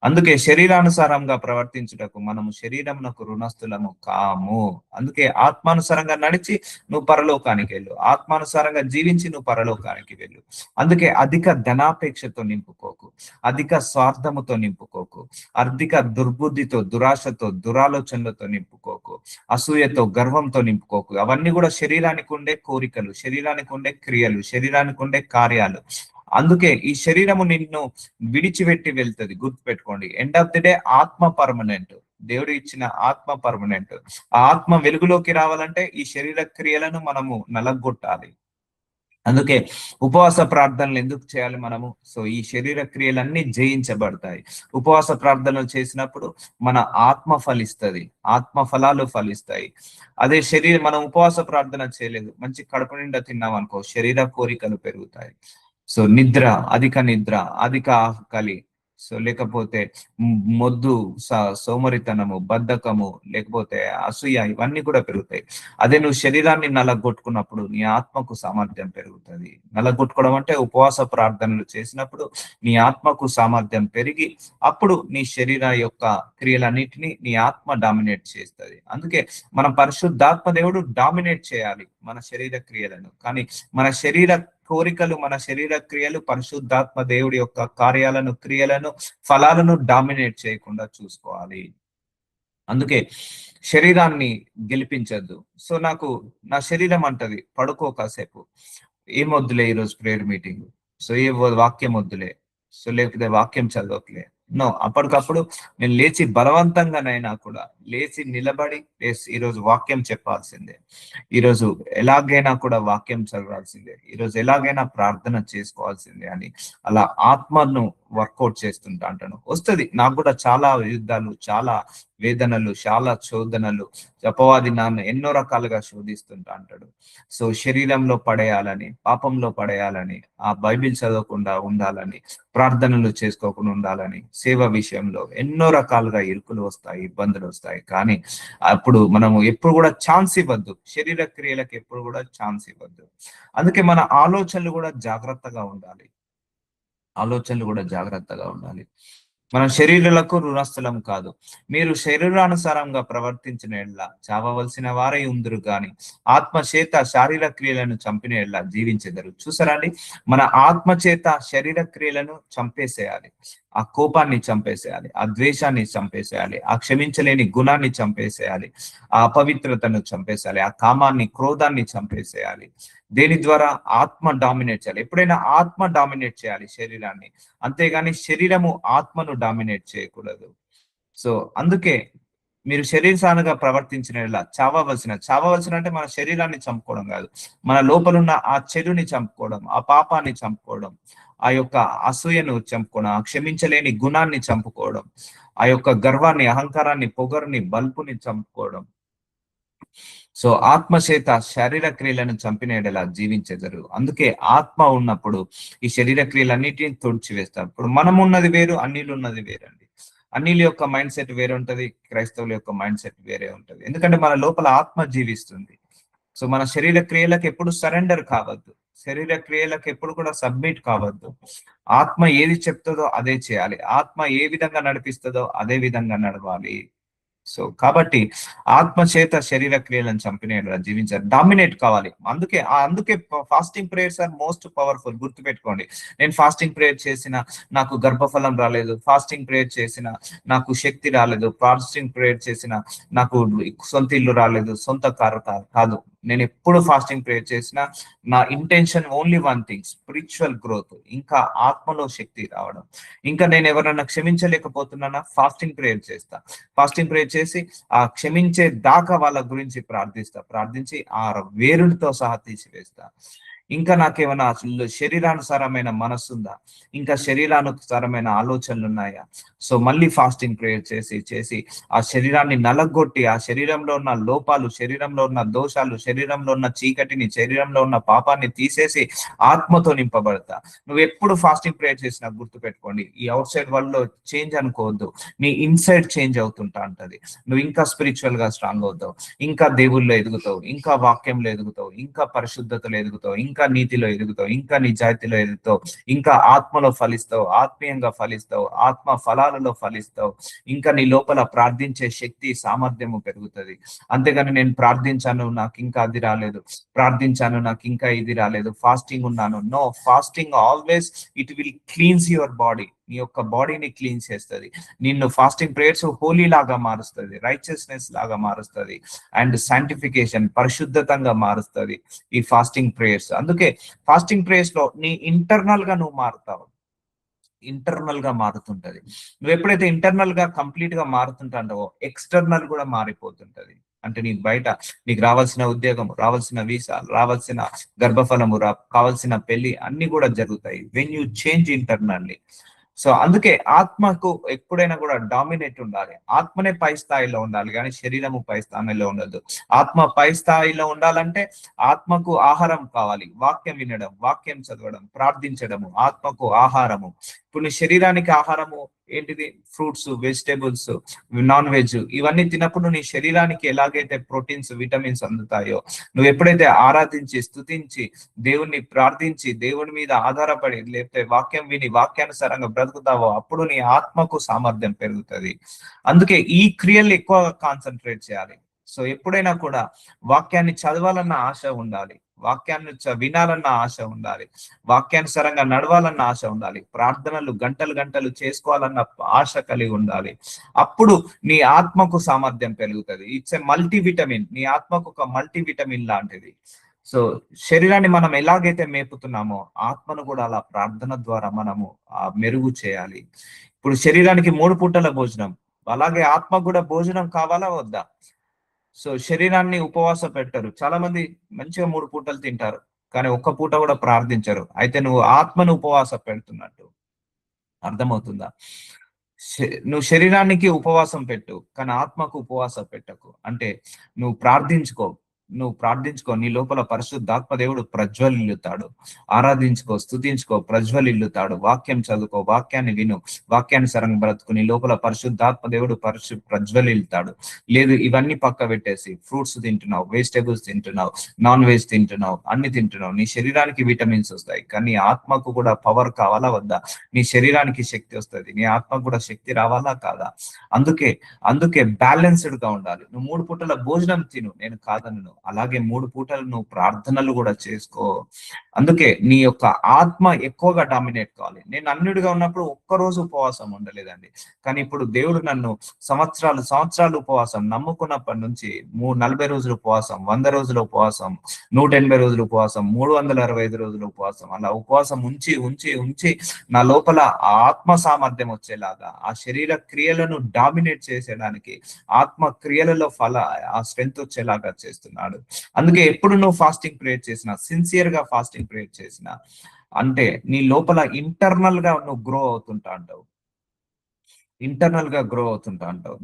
అందుకే శరీరానుసారంగా ప్రవర్తించుటకు మనము శరీరమునకు రుణస్థులము కాము. అందుకే ఆత్మానుసారంగా నడిచి నువ్వు పరలోకానికి వెళ్ళు, ఆత్మానుసారంగా జీవించి నువ్వు పరలోకానికి వెళ్ళు. అందుకే అధిక ధనాపేక్షతో నింపుకోకు, అధిక స్వార్థముతో నింపుకోకు, అధిక దుర్బుద్ధితో, దురాశతో, దురాలోచనలతో నింపుకోకు, అసూయతో, గర్వంతో నింపుకోకు. అవన్నీ కూడా శరీరానికి ఉండే కోరికలు, శరీరానికి ఉండే క్రియలు, శరీరానికి ఉండే కార్యాలు. అందుకే ఈ శరీరము నిన్ను విడిచిపెట్టి వెళ్తుంది. గుర్తుపెట్టుకోండి, ఎండ్ ఆఫ్ ది డే ఆత్మ పర్మనెంట్. దేవుడు ఇచ్చిన ఆత్మ పర్మనెంట్. ఆ ఆత్మ వెలుగులోకి రావాలంటే ఈ శరీర క్రియలను మనము నలగొట్టాలి. అందుకే ఉపవాస ప్రార్థనలు ఎందుకు చేయాలి మనము? సో ఈ శరీర క్రియలన్నీ జయించబడతాయి. ఉపవాస ప్రార్థనలు చేసినప్పుడు మన ఆత్మ ఫలిస్తుంది, ఆత్మ ఫలాలు ఫలిస్తాయి. అదే మనం ఉపవాస ప్రార్థన చేయలేదు, మంచి కడుపు నిండా తిన్నాం అనుకో, శరీర కోరికలు పెరుగుతాయి. సో అధిక నిద్ర, అధిక ఆకలి, సో లేకపోతే మొద్దు, సోమరితనము, బద్ధకము, లేకపోతే అసూయ, ఇవన్నీ కూడా పెరుగుతాయి. అదే నువ్వు శరీరాన్ని నలగొట్టుకున్నప్పుడు నీ ఆత్మకు సామర్థ్యం పెరుగుతుంది. నలగొట్టుకోవడం అంటే ఉపవాస ప్రార్థనలు చేసినప్పుడు నీ ఆత్మకు సామర్థ్యం పెరిగి అప్పుడు నీ శరీర యొక్క క్రియలన్నిటిని నీ ఆత్మ డామినేట్ చేస్తుంది. అందుకే మన పరిశుద్ధాత్మ దేవుడు డామినేట్ చేయాలి మన శరీర క్రియలను. కానీ మన శరీర కోరికలు, మన శరీర క్రియలు పరిశుద్ధాత్మ దేవుడి యొక్క కార్యాలను, క్రియలను, ఫలాలను డామినేట్ చేయకుండా చూసుకోవాలి. అందుకే శరీరాన్ని గెలిపించద్దు. సో నాకు నా శరీరం అంటది పడుకో కాసేపు, ఏం వద్దులే ఈరోజు ప్రేయర్ మీటింగ్, సో ఏ వాక్యం వద్దులే, సో లేకపోతే వాక్యం చదవట్లే, నో, అప్పటికప్పుడు నేను లేచి బలవంతంగానైనా కూడా లేచి నిలబడి ఈరోజు వాక్యం చెప్పాల్సిందే, ఈరోజు ఎలాగైనా కూడా వాక్యం చదవాల్సిందే, ఈరోజు ఎలాగైనా ప్రార్థన చేసుకోవాల్సిందే అని అలా ఆత్మను వర్కౌట్ చేస్తుంటా అంటాను. వస్తుంది నాకు కూడా చాలా యుద్ధాలు, చాలా వేదనలు, చాలా శోధనలు, అపవాది నన్ను ఎన్నో రకాలుగా శోధిస్తుంటా అంటాడు. సో శరీరంలో పడేయాలని, పాపంలో పడేయాలని, ఆ బైబిల్ చదవకుండా ఉండాలని, ప్రార్థనలు చేసుకోకుండా ఉండాలని, సేవ విషయంలో ఎన్నో రకాలుగా ఇరుకులు వస్తాయి, ఇబ్బందులు వస్తాయి. కానీ అప్పుడు మనము ఎప్పుడు కూడా ఛాన్స్ ఇవ్వద్దు, శరీర క్రియలకు ఎప్పుడు కూడా ఛాన్స్ ఇవ్వద్దు. అందుకే మన ఆలోచనలు కూడా జాగ్రత్తగా ఉండాలి, ఆలోచనలు కూడా జాగ్రత్తగా ఉండాలి. మన శరీరులకు రుణస్థలం కాదు, మీరు శరీరానుసారంగా ప్రవర్తించిన ఎడ్ల చావవలసిన వారై ఉందరు గాని ఆత్మ చేత శారీర క్రియలను చంపిన ఎడ్ల జీవించెదరు. చూసారా అండి, మన ఆత్మ చేత శరీర క్రియలను చంపేసేయాలి, ఆ కోపాన్ని చంపేసేయాలి, ఆ ద్వేషాన్ని చంపేసేయాలి, ఆ క్షమించలేని గుణాన్ని చంపేసేయాలి, ఆ అపవిత్రతను చంపేసేయాలి, ఆ కామాన్ని, క్రోధాన్ని చంపేసేయాలి. దేని ద్వారా? ఆత్మ డామినేట్ చేయాలి. ఎప్పుడైనా ఆత్మ డామినేట్ చేయాలి శరీరాన్ని, అంతేగాని శరీరము ఆత్మను డామినేట్ చేయకూడదు. సో అందుకే మీరు శరీరసానుగా ప్రవర్తించిన చావవలసిన అంటే మన శరీరాన్ని చంపుకోవడం కాదు, మన లోపలున్న ఆ చెడుని చంపుకోవడం, ఆ పాపాన్ని చంపుకోవడం, ఆ యొక్క అసూయను చంపుకోవడం, ఆ క్షమించలేని గుణాన్ని చంపుకోవడం, ఆ యొక్క గర్వాన్ని, అహంకారాన్ని, పొగరుని, బల్పుని చంపుకోవడం. సో ఆత్మ చేత శరీర క్రియలను చంపినేడలా జీవించెదరు. అందుకే ఆత్మ ఉన్నప్పుడు ఈ శరీర క్రియలన్నిటిని తుడిచివేస్తారు. ఇప్పుడు మనం ఉన్నది వేరు, అన్నిలు ఉన్నది వేరండి. అన్నిల యొక్క మైండ్ సెట్ వేరే ఉంటది, క్రైస్తవుల యొక్క మైండ్ సెట్ వేరే ఉంటది. ఎందుకంటే మన లోపల ఆత్మ జీవిస్తుంది. సో మన శరీర క్రియలకు ఎప్పుడు సరెండర్ కావద్దు, శరీర క్రియలకు ఎప్పుడు కూడా సబ్మిట్ కావద్దు. ఆత్మ ఏది చెప్తుందో అదే చేయాలి, ఆత్మ ఏ విధంగా నడిపిస్తుందో అదే విధంగా నడవాలి. సో కాబట్టి ఆత్మ చేత శరీర క్రియలను చంపిన జీవించారు, డామినేట్ కావాలి. అందుకే fasting prayers are most powerful. గుర్తుపెట్టుకోండి, నేను ఫాస్టింగ్ ప్రేయర్ చేసిన నాకు గర్భఫలం రాలేదు, ఫాస్టింగ్ ప్రేయర్ చేసిన నాకు శక్తి రాలేదు, ఫాస్టింగ్ ప్రేయర్ చేసిన నాకు సొంత ఇల్లు రాలేదు, సొంత కారు కాదు. నేను ఎప్పుడు ఫాస్టింగ్ ప్రేయర్ చేసిన నా intention only one thing, spiritual growth, ఇంకా ఆత్మలో శక్తి రావడం. ఇంకా నేను ఎవరైనా క్షమించలేకపోతున్నానా, ఫాస్టింగ్ ప్రేయర్ చేస్తా, ఫాస్టింగ్ ప్రేయర్ చేసి ఆ క్షమించే దాకా వాళ్ళ గురించి ప్రార్థించి ఆ వేరునితో సహా తీసివేస్తా. ఇంకా నాకేమైనా అసలు శరీరానుసారమైన మనస్సు ఉందా, ఇంకా శరీరానుసారమైన ఆలోచనలు ఉన్నాయా, సో మళ్ళీ ఫాస్టింగ్ ప్రేయర్ చేసి ఆ శరీరాన్ని నలగొట్టి, ఆ శరీరంలో ఉన్న లోపాలు, శరీరంలో ఉన్న దోషాలు, శరీరంలో ఉన్న చీకటిని, శరీరంలో ఉన్న పాపాన్ని తీసేసి ఆత్మతో నింపబడతా. నువ్వు ఎప్పుడు ఫాస్టింగ్ ప్రేయర్ చేసినా గుర్తుపెట్టుకోండి, ఈ అవుట్ సైడ్ వరల్డ్ లో చేంజ్ అనుకోవద్దు, నీ ఇన్సైడ్ చేంజ్ అవుతుంటా ఉంటది. నువ్వు ఇంకా స్పిరిచువల్ గా స్ట్రాంగ్ అవుతావు, ఇంకా దేవుళ్ళలో ఎదుగుతావు, ఇంకా వాక్యంలో ఎదుగుతావు, ఇంకా పరిశుద్ధతలో ఎదుగుతావు, ఇంకా నీతిలో ఎదుగుతావు, ఇంకా నిజాయితీలో ఎదుగుతావు, ఇంకా ఆత్మలో ఫలిస్తావు, ఆత్మీయంగా ఫలిస్తావు, ఆత్మ ఫలాలలో ఫలిస్తావు. ఇంకా నీ లోపల ప్రార్థించే శక్తి, సామర్థ్యము పెరుగుతుంది. అంతేగాని నేను ప్రార్థించాను నాకు ఇంకా అది రాలేదు, ప్రార్థించాను నాకు ఇంకా ఇది రాలేదు, ఫాస్టింగ్ ఉన్నాను, no. Fasting always it will cleanse your body, నీ యొక్క బాడీని క్లీన్ చేస్తుంది. నిన్ను ఫాస్టింగ్ ప్రేయర్స్ హోలీ లాగా మారుస్తుంది, రైచియస్నెస్ లాగా మారుస్తుంది, అండ్ సాంటిఫికేషన్, పరిశుద్ధతంగా మారుస్తుంది ఈ ఫాస్టింగ్ ప్రేయర్స్. అందుకే ఫాస్టింగ్ ప్రేయర్స్ లో నీ ఇంటర్నల్ గా నువ్వు మారుతావు, ఇంటర్నల్ గా మారుతుంటది. నువ్వు ఎప్పుడైతే ఇంటర్నల్ గా కంప్లీట్ గా మారుతుంటావో ఎక్స్టర్నల్ కూడా మారిపోతుంటది. అంటే నీకు బయట నీకు రావాల్సిన ఉద్యోగం, రావాల్సిన వీసా, రావాల్సిన గర్భఫలము, కావాల్సిన పెళ్లి అన్ని కూడా జరుగుతాయి when you change internally. So అందుకే ఆత్మకు ఎప్పుడైనా కూడా డామినేట్ ఉండాలి. ఆత్మనే పై స్థాయిలో ఉండాలి కానీ శరీరము పై స్థాయిలో ఉండదు. ఆత్మ పై స్థాయిలో ఉండాలంటే ఆత్మకు ఆహారం కావాలి. వాక్యం వినడం, వాక్యం చదవడం, ప్రార్థించడము ఆత్మకు ఆహారము. ఇప్పుడు నీ శరీరానికి ఆహారము ఏంటిది? ఫ్రూట్స్, వెజిటేబుల్స్, నాన్ వెజ్ ఇవన్నీ తినప్పుడు నీ శరీరానికి ఎలాగైతే ప్రోటీన్స్, విటమిన్స్ అందుతాయో, నువ్వు ఎప్పుడైతే ఆరాధించి, స్తుతించి, దేవుణ్ణి ప్రార్థించి, దేవుని మీద ఆధారపడి, లేకపోతే వాక్యం విని వాక్యానుసారంగా బ్రతుకుతావో అప్పుడు నీ ఆత్మకు సామర్థ్యం పెరుగుతుంది. అందుకే ఈ క్రియలు ఎక్కువ కాన్సన్ట్రేట్ చేయాలి. సో ఎప్పుడైనా కూడా వాక్యాన్ని చదవాలన్న ఆశ ఉండాలి, వాక్యాన్ని వినాలన్న ఆశ ఉండాలి, వాక్యానుసారంగా నడవాలన్న ఆశ ఉండాలి, ప్రార్థనలు గంటలు గంటలు చేసుకోవాలన్న ఆశ కలిగి ఉండాలి. అప్పుడు నీ ఆత్మకు సామర్థ్యం పెరుగుతుంది. It's a multivitamin. నీ ఆత్మకు ఒక మల్టీవిటమిన్ లాంటిది. సో శరీరాన్ని మనం ఎలాగైతే మేపుతున్నామో ఆత్మను కూడా అలా ప్రార్థన ద్వారా మనము మెరుగు చేయాలి. ఇప్పుడు శరీరానికి 3 పూటల భోజనం, అలాగే ఆత్మ కూడా భోజనం కావాలా వద్దా? సో శరీరాన్ని ఉపవాస పెట్టరు. చాలా మంది మంచిగా 3 పూటలు తింటారు కానీ ఒక్క పూట కూడా ప్రార్థించరు. అయితే నువ్వు ఆత్మను ఉపవాస పెడుతున్నట్టు. అర్థమవుతుందా? నువ్వు శరీరానికి ఉపవాసం పెట్టు కానీ ఆత్మకు ఉపవాసం పెట్టకు. అంటే నువ్వు ప్రార్థించుకో, నీ లోపల పరిశుద్ధాత్మ దేవుడు ప్రజ్వలిల్లుతాడు. ఆరాధించుకో, స్తుతించుకో, ప్రజ్వలిల్లుతాడు. వాక్యం చదువుకో, వాక్యాన్ని విను, వాక్యానుసారంగా బ్రతుకు, నీ లోపల పరిశుద్ధాత్మ దేవుడు ప్రజ్వలిల్లుతాడు. లేదు ఇవన్నీ పక్క పెట్టేసి ఫ్రూట్స్ తింటున్నావు, వెజిటేబుల్స్ తింటున్నావు, నాన్ వెజ్ తింటున్నావు, అన్ని తింటున్నావు, నీ శరీరానికి విటమిన్స్ వస్తాయి కానీ ఆత్మకు కూడా పవర్ కావాలా వద్దా? నీ శరీరానికి శక్తి వస్తుంది, నీ ఆత్మకు కూడా శక్తి రావాలా కాదా? అందుకే అందుకే బ్యాలెన్స్డ్ గా ఉండాలి. నువ్వు 3 పూటల భోజనం తిను, నేను కాదను, అలాగే 3 పూటలు నువ్వు ప్రార్థనలు కూడా చేసుకో. అందుకే నీ యొక్క ఆత్మ ఎక్కువగా డామినేట్ కావాలి. నేను అన్యుడిగా ఉన్నప్పుడు ఒక్కరోజు ఉపవాసం ఉండలేదండి, కానీ ఇప్పుడు దేవుడు నన్ను సంవత్సరాలు ఉపవాసం, నమ్ముకున్నప్పటి నుంచి 40 రోజులు ఉపవాసం, 100 రోజుల ఉపవాసం, 180 రోజులు ఉపవాసం, 365 రోజులు ఉపవాసం, అలా ఉపవాసం ఉంచి ఉంచి ఉంచి నా లోపల ఆ ఆత్మ సామర్థ్యం వచ్చేలాగా, ఆ శరీర క్రియలను డామినేట్ చేసేయడానికి, ఆత్మ క్రియలలో ఆ స్ట్రెంత్ వచ్చేలాగా చేస్తున్నాడు. అందుకే ఎప్పుడు నువ్వు ఫాస్టింగ్ ప్రేయర్ చేసినా, సిన్సియర్ గా ఫాస్టింగ్ ప్రేయర్ చేసినా, అంటే నీ లోపల ఇంటర్నల్ గా నువ్వు గ్రో అవుతుంటా అంటావు.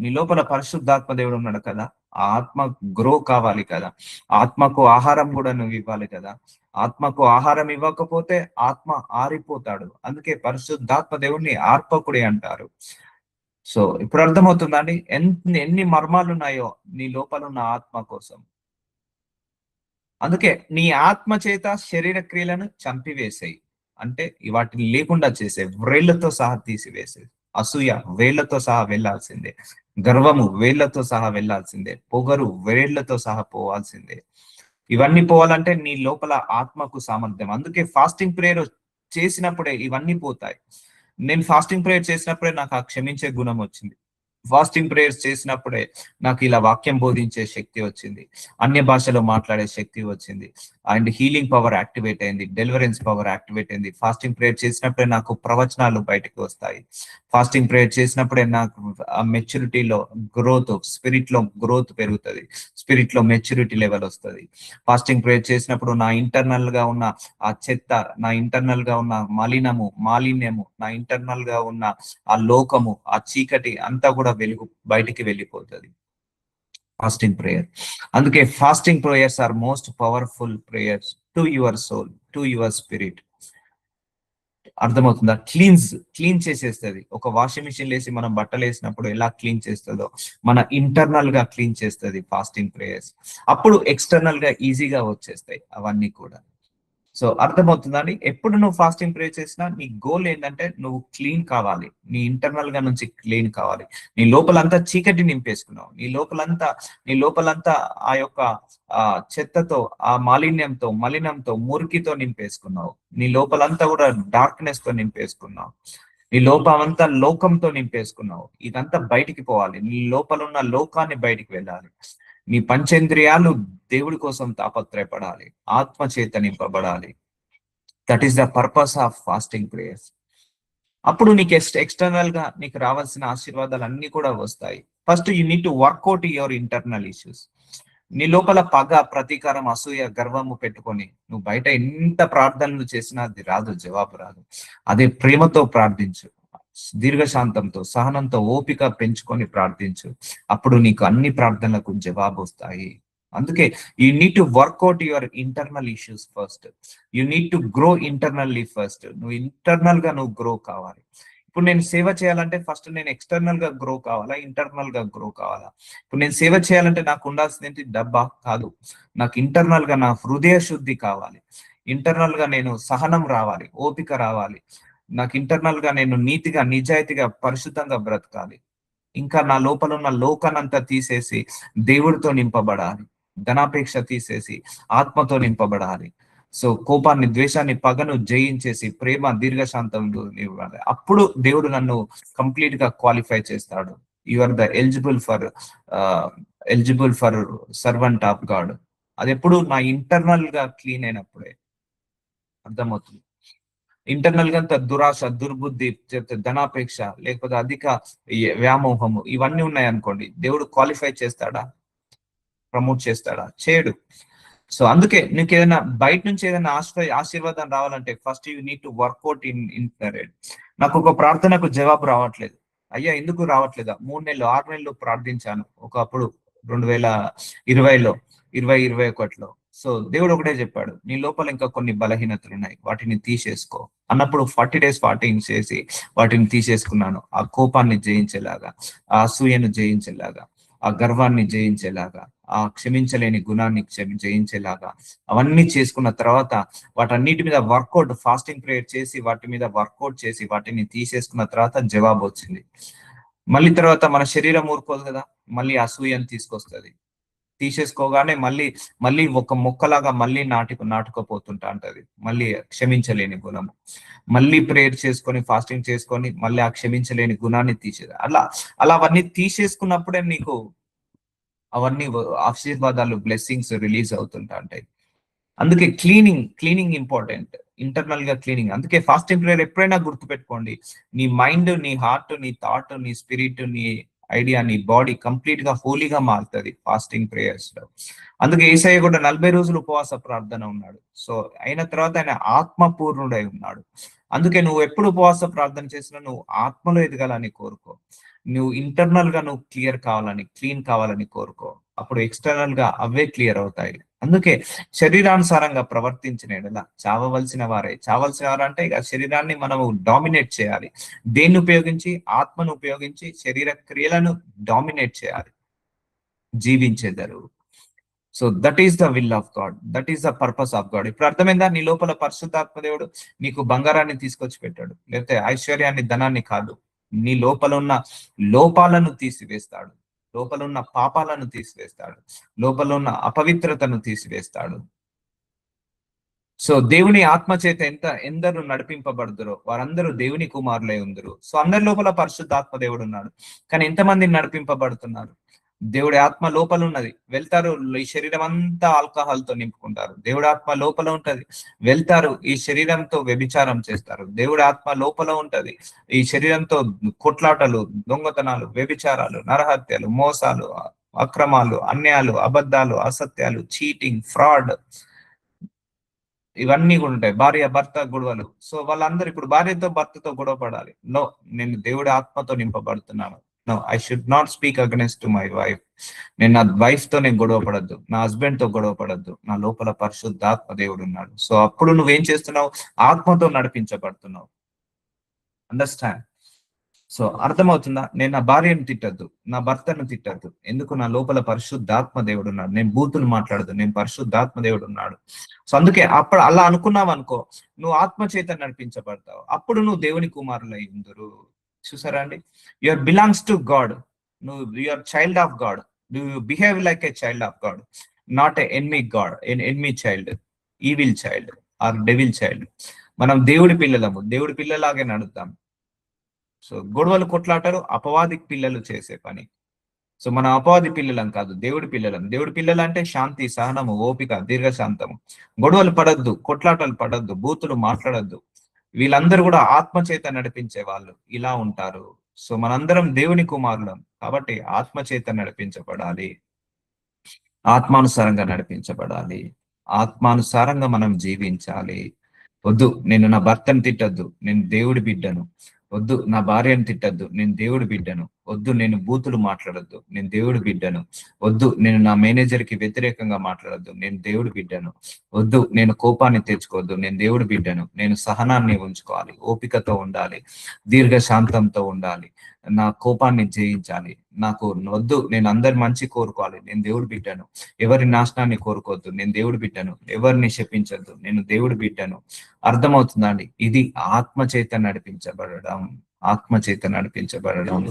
నీ లోపల పరిశుద్ధాత్మ దేవుడు ఉన్నాడు కదా, ఆ ఆత్మ గ్రో కావాలి కదా, ఆత్మకు ఆహారం కూడా నువ్వు ఇవ్వాలి కదా. ఆత్మకు ఆహారం ఇవ్వకపోతే ఆత్మ ఆరిపోతాడు. అందుకే పరిశుద్ధాత్మ దేవుడిని ఆర్పకుడి అంటారు. సో ఇప్పుడు అర్థమవుతుందా అండి ఎన్ని మర్మాలు ఉన్నాయో నీ లోపల ఉన్న ఆత్మ కోసం. అందుకే నీ ఆత్మ చేత శరీర క్రియలను చంపివేసేయి, అంటే వాటిని లేకుండా చేసే, వ్రేళ్లతో సహా తీసివేసే. అసూయ వేళ్లతో సహా వెళ్లాల్సిందే, గర్వము వేళ్లతో సహా వెళ్లాల్సిందే, పొగరు వేళ్లతో సహా పోవాల్సిందే. ఇవన్నీ పోవాలంటే నీ లోపల ఆత్మకు సామర్థ్యం. అందుకే ఫాస్టింగ్ ప్రేయర్ చేసినప్పుడే ఇవన్నీ పోతాయి. నేను ఫాస్టింగ్ ప్రేయర్ చేసినప్పుడే నాకు ఆ క్షమించే గుణం వచ్చింది. ఫాస్టింగ్ ప్రేయర్స్ చేసినప్పుడే నాకు ఇలా వాక్యం బోధించే శక్తి వచ్చింది, అన్య భాషలో మాట్లాడే శక్తి వచ్చింది, అండ్ హీలింగ్ పవర్ యాక్టివేట్ అయింది, డెలివరెన్స్ పవర్ యాక్టివేట్ అయింది. ఫాస్టింగ్ ప్రేయర్ చేసినప్పుడే నాకు ప్రవచనాలు బయటకు వస్తాయి. ఫాస్టింగ్ ప్రేయర్ చేసినప్పుడే నాకు ఆ మెచ్యూరిటీలో గ్రోత్, స్పిరిట్ లో గ్రోత్ పెరుగుతుంది, స్పిరిట్ లో మెచ్యూరిటీ లెవెల్ వస్తుంది. ఫాస్టింగ్ ప్రేయర్ చేసినప్పుడు నా ఇంటర్నల్ గా ఉన్న ఆ చెత్త, నా ఇంటర్నల్ గా ఉన్న మాలిన్యము, నా ఇంటర్నల్ గా ఉన్న ఆ లోకము, ఆ చీకటి అంతా కూడా బయటికి వెళ్ళిపోతుంది ఫాస్టింగ్ ప్రేయర్. అందుకే fasting prayers are most powerful prayers to your soul, to your spirit. అర్థమవుతుందా? క్లీన్ చేసేస్తుంది. ఒక వాషింగ్ మిషన్ లేసి మనం బట్టలు వేసినప్పుడు ఎలా క్లీన్ చేస్తుందో మన ఇంటర్నల్ గా క్లీన్ చేస్తుంది ఫాస్టింగ్ ప్రేయర్స్. అప్పుడు ఎక్స్టర్నల్ గా ఈజీగా వచ్చేస్తాయి అవన్నీ కూడా. సో అర్థమవుతుందండి. ఎప్పుడు నువ్వు ఫాస్టింగ్ ప్రే చేసినా నీ గోల్ ఏంటంటే నువ్వు క్లీన్ కావాలి, నీ ఇంటర్నల్ గా నుంచి క్లీన్ కావాలి. నీ లోపలంతా చీకటి నింపేసుకున్నావు, నీ లోపలంతా ఆ యొక్క చెత్తతో, ఆ మలినంతో, మురికితో నింపేసుకున్నావు. నీ లోపలంతా కూడా డార్క్నెస్ తో నింపేసుకున్నావు. నీ లోపమంతా లోకంతో నింపేసుకున్నావు. ఇదంతా బయటికి పోవాలి. నీ లోపల ఉన్న లోకాన్ని బయటికి వెళ్ళాలి. నీ పంచేంద్రియాలు దేవుడి కోసం తాపత్రయపడాలి, ఆత్మ చేత నింపబడాలి. That is the purpose of fasting prayers. అప్పుడు నీకు ఎక్స్టర్నల్ గా నీకు రావాల్సిన ఆశీర్వాదాలు అన్ని కూడా వస్తాయి. First you need to work out your internal issues. నీ లోపల పగ, ప్రతీకారం, అసూయ, గర్వము పెట్టుకొని నువ్వు బయట ఎంత ప్రార్థనలు చేసినా అది రాదు, జవాబు రాదు. అదే ప్రేమతో ప్రార్థించు, దీర్ఘశాంతంతో, సహనంతో, ఓపిక పెంచుకొని ప్రార్థించు. అప్పుడు నీకు అన్ని ప్రార్థనలకు జవాబు వస్తాయి. అందుకే you need to work out your internal issues first. You need to grow internally first. నువ్వు ఇంటర్నల్ గా నువ్వు గ్రో కావాలి. ఇప్పుడు నేను సేవ చేయాలంటే ఫస్ట్ నేను ఎక్స్టర్నల్ గా గ్రో కావాలా, ఇంటర్నల్ గా గ్రో కావాలా? ఇప్పుడు నేను సేవ చేయాలంటే నాకు ఉండాల్సింది ఏంటి? డబ్బా కాదు. నాకు ఇంటర్నల్ గా నా హృదయ శుద్ధి కావాలి. ఇంటర్నల్ గా నేను సహనం రావాలి, ఓపిక రావాలి. నాకు ఇంటర్నల్ గా నేను నీతిగా, నిజాయితీగా, పరిశుద్ధంగా బ్రతకాలి. ఇంకా నా లోపల ఉన్న లోకానంతా తీసేసి దేవుడితో నింపబడాలి. ధనాపేక్ష తీసేసి ఆత్మతో నింపబడాలి. సో కోపాన్ని, ద్వేషాన్ని, పగను జయించేసి ప్రేమ, దీర్ఘశాంతం ఇవ్వాలి. అప్పుడు దేవుడు నన్ను కంప్లీట్ గా క్వాలిఫై చేస్తాడు. You are the eligible for servant of God. అది ఎప్పుడు నా ఇంటర్నల్ గా క్లీన్ అయినప్పుడే అర్థమవుతుంది. ఇంటర్నల్ గా అంత దురాశ, దుర్బుద్ధి, ధనాపేక్ష, లేకపోతే అధిక వ్యామోహము ఇవన్నీ ఉన్నాయనుకోండి, దేవుడు క్వాలిఫై చేస్తాడా? ప్రమోట్ చేస్తాడా? చేయడు. సో అందుకే నీకు ఏదైనా బయట నుంచి ఏదైనా ఆశీర్వాదం రావాలంటే first you need to work out in. నాకు ఒక ప్రార్థనకు జవాబు రావట్లేదు. అయ్యా ఎందుకు రావట్లేదా? 3 నెలలు 6 నెలలు ప్రార్థించాను ఒకప్పుడు 2020లో 2021లో. సో దేవుడు ఒకటే చెప్పాడు, నీ లోపల ఇంకా కొన్ని బలహీనతలు ఉన్నాయి, వాటిని తీసేసుకో అన్నప్పుడు 40 డేస్ ఫాస్టింగ్ చేసి వాటిని తీసేసుకున్నాను. ఆ కోపాన్ని జయించేలాగా, ఆ అసూయను జయించేలాగా, ఆ గర్వాన్ని జయించేలాగా, ఆ క్షమించలేని గుణాన్ని జయించేలాగా అవన్నీ చేసుకున్న తర్వాత వాటన్నిటి మీద వర్కౌట్, ఫాస్టింగ్ ప్రేయర్ చేసి వాటి మీద వర్కౌట్ చేసి వాటిని తీసేసుకున్న తర్వాత జవాబు వచ్చింది. మళ్ళీ తర్వాత మన శరీరం ఊరుకోదు కదా, మళ్ళీ అసూయను తీసుకొస్తుంది. తీసేసుకోగానే మళ్ళీ మళ్ళీ ఒక మొక్కలాగా మళ్ళీ నాటుకుపోతుంటా అంటది. మళ్ళీ క్షమించలేని గుణము. మళ్ళీ ప్రేయర్ చేసుకొని, ఫాస్టింగ్ చేసుకొని మళ్ళీ ఆ క్షమించలేని గుణాన్ని తీసేది. అలా అలా అవన్నీ తీసేసుకున్నప్పుడే నీకు అవన్నీ ఆశీర్వాదాలు, బ్లెస్సింగ్స్ రిలీజ్ అవుతుంటా ఉంటాయి. అందుకే క్లీనింగ్ ఇంపార్టెంట్. ఇంటర్నల్ గా క్లీనింగ్. అందుకే ఫాస్టింగ్ ప్రేయర్ ఎప్పుడైనా గుర్తుపెట్టుకోండి, నీ మైండ్, నీ హార్ట్, నీ థాట్, నీ స్పిరిట్, నీ ఐడియా, నీ బాడీ కంప్లీట్ గా హోలీగా మారుతుంది ఫాస్టింగ్ ప్రేయర్స్ లో. అందుకే యేసయ్య కూడా 40 రోజులు ఉపవాస ప్రార్థన ఉన్నాడు. సో అయిన తర్వాత ఆయన ఆత్మపూర్ణుడై ఉన్నాడు. అందుకే నువ్వు ఎప్పుడు ఉపవాస ప్రార్థన చేసినా నువ్వు ఆత్మలో ఎదగాలని కోరుకో. నువ్వు ఇంటర్నల్ గా నువ్వు క్లియర్ కావాలని, క్లీన్ కావాలని కోరుకో. అప్పుడు ఎక్స్టర్నల్ గా అవే క్లియర్ అవుతాయి. అందుకే శరీరానుసారంగా ప్రవర్తించిన ఎడల చావవలసిన వారంటే ఇక శరీరాన్ని మనము డామినేట్ చేయాలి. దేన్ని ఉపయోగించి? ఆత్మను ఉపయోగించి శరీర క్రియలను డామినేట్ చేయాలి. జీవించేదరు. So that is the will of God, that is the purpose of God. ఇప్పుడు అర్థమైందా? నీ లోపల పరిశుద్ధాత్మ దేవుడు నీకు బంగారాన్ని తీసుకొచ్చి పెట్టాడు, లేకపోతే ఐశ్వర్యాన్ని, ధనాన్ని కాదు. నీ లోపల ఉన్న లోపాలను తీసివేస్తాడు, లోపల ఉన్న పాపాలను తీసివేస్తాడు, లోపల ఉన్న అపవిత్రతను తీసివేస్తాడు. సో దేవుని ఆత్మ చేత ఎందరు నడిపింపబడుదురో వారందరూ దేవుని కుమారులై ఉందరు. సో అందరి లోపల పరిశుద్ధాత్మ దేవుడు ఉన్నాడు. కానీ ఎంతమంది నడిపింపబడుతున్నారు? దేవుడి ఆత్మ లోపల ఉన్నది, వెళ్తారు, ఈ శరీరం అంతా ఆల్కహాల్ తో నింపుకుంటారు. దేవుడి ఆత్మ లోపల ఉంటది, వెళ్తారు, ఈ శరీరంతో వ్యభిచారం చేస్తారు. దేవుడి ఆత్మ లోపల ఉంటది, ఈ శరీరంతో కొట్లాటలు, దొంగతనాలు, వ్యభిచారాలు, నరహత్యలు, మోసాలు, అక్రమాలు, అన్యాయాలు, అబద్ధాలు, అసత్యాలు, చీటింగ్, ఫ్రాడ్ ఇవన్నీ కూడా ఉంటాయి. భార్య భర్త గొడవలు. సో వాళ్ళందరూ ఇప్పుడు భార్యతో భర్తతో గొడవ పడాలి. నో, నేను దేవుడి ఆత్మతో నింపబడుతున్నాను. No, I should not speak against my wife. నేను నా వైఫ్ తో నేను గొడవ పడద్దు, నా హస్బెండ్ తో గొడవ పడద్దు. నా లోపల పరిశుద్ధాత్మ దేవుడు ఉన్నాడు. సో అప్పుడు నువ్వేం చేస్తున్నావు? ఆత్మతో నడిపించబడుతున్నావు. అండర్స్టాండ్? సో అర్థమవుతుందా? నేను నా భార్యను తిట్టద్దు, నా భర్తను తిట్టద్దు. ఎందుకు? నా లోపల పరిశుద్ధాత్మ దేవుడు ఉన్నాడు. నేను బూతులు మాట్లాడదు, నేను పరిశుద్ధాత్మ దేవుడు ఉన్నాడు. సో అందుకే అప్పుడు అలా అనుకున్నావు అనుకో, నువ్వు ఆత్మ చేత నడిపించబడతావు. అప్పుడు నువ్వు దేవుని కుమారులై ఉందురు. చూసారా అండి? Your belongs to God. నువ్వు your child of God. Do you behave like a child of God, not a enemy God, enemy child, evil child or devil child. మనం దేవుడి పిల్లలము, దేవుడి పిల్లలాగే నడుద్దాం. సో గొడవలు, కొట్లాటలు అపవాది పిల్లలు చేసే పని. సో మనం అపవాది పిల్లలం కాదు, దేవుడి పిల్లలం. దేవుడి పిల్లలు అంటే శాంతి, సహనము, ఓపిక, దీర్ఘశాంతము. గొడవలు పడద్దు, కొట్లాటలు పడద్దు, బూతులు మాట్లాడద్దు. వీళ్ళందరూ కూడా ఆత్మ చేత నడిపించే వాళ్ళు ఇలా ఉంటారు. సో మనందరం దేవుని కుమారులం కాబట్టి ఆత్మ చేత నడిపించబడాలి, ఆత్మానుసారంగా నడిపించబడాలి, ఆత్మానుసారంగా మనం జీవించాలి. వద్దు, నేను నా భర్తను తిట్టద్దు, నేను దేవుడి బిడ్డను, వద్దు నా భార్యను తిట్టద్దు, నేను దేవుడి బిడ్డను. వద్దు నేను బూతులు మాట్లాడొద్దు, నేను దేవుడి బిడ్డను. వద్దు నేను నా మేనేజర్ కి వ్యతిరేకంగా మాట్లాడొద్దు, నేను దేవుడి బిడ్డను. వద్దు నేను కోపాన్ని తెచ్చుకోవద్దు, నేను దేవుడి బిడ్డను. నేను సహనాన్ని ఉంచుకోవాలి, ఓపికతో ఉండాలి, దీర్ఘశాంతంతో ఉండాలి, నా కోపాన్ని జయించాలి. నాకు వద్దు నేను అందరి మంచి కోరుకోవాలి, నేను దేవుడి బిడ్డను. ఎవరి నాశనాన్ని కోరుకోవద్దు, నేను దేవుడి బిడ్డను. ఎవరిని శపించద్దు, నేను దేవుడి బిడ్డను. అర్థమవుతుందండి? ఇది ఆత్మ చేత నడిపించబడడం, ఆత్మ చేత నడిపించబడడం.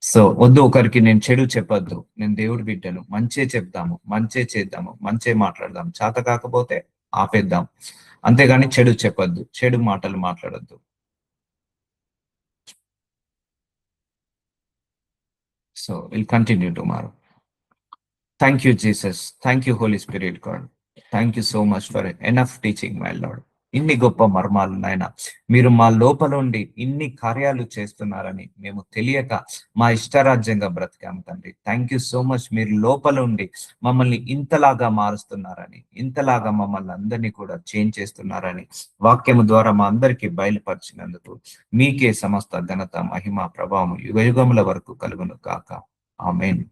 సో వద్దు ఒకరికి నేను చెడు చెప్పొద్దు, నేను దేవుడి బిడ్డను. మంచే చెప్తాము, మంచే చేద్దాము, మంచే మాట్లాడదాం. చేత కాకపోతే ఆపేద్దాం, అంతేగాని చెడు చెప్పొద్దు, చెడు మాటలు మాట్లాడొద్దు. So will continue tomorrow. Thank you, Jesus. Thank you, Holy Spirit, God. Thank you so much for enough teaching, my Lord. ఇన్ని గొప్ప మర్మాలు నాయన, మీరు మా లోపల ఉండి ఇన్ని కార్యాలు చేస్తున్నారని మేము తెలియక మా ఇష్టరాజ్యంగా బ్రతికాము తండ్రి. Thank you so much. మీరు లోపల ఉండి మమ్మల్ని ఇంతలాగా మారుస్తున్నారని, ఇంతలాగా మమ్మల్ని అందరినీ కూడా చేంజ్ చేస్తున్నారని వాక్యము ద్వారా మా అందరికీ బయలుపరిచినందుకు మీకే సమస్త ఘనత, మహిమ, ప్రభావం యుగ యుగముల వరకు కలుగును కాక. ఆమేన్.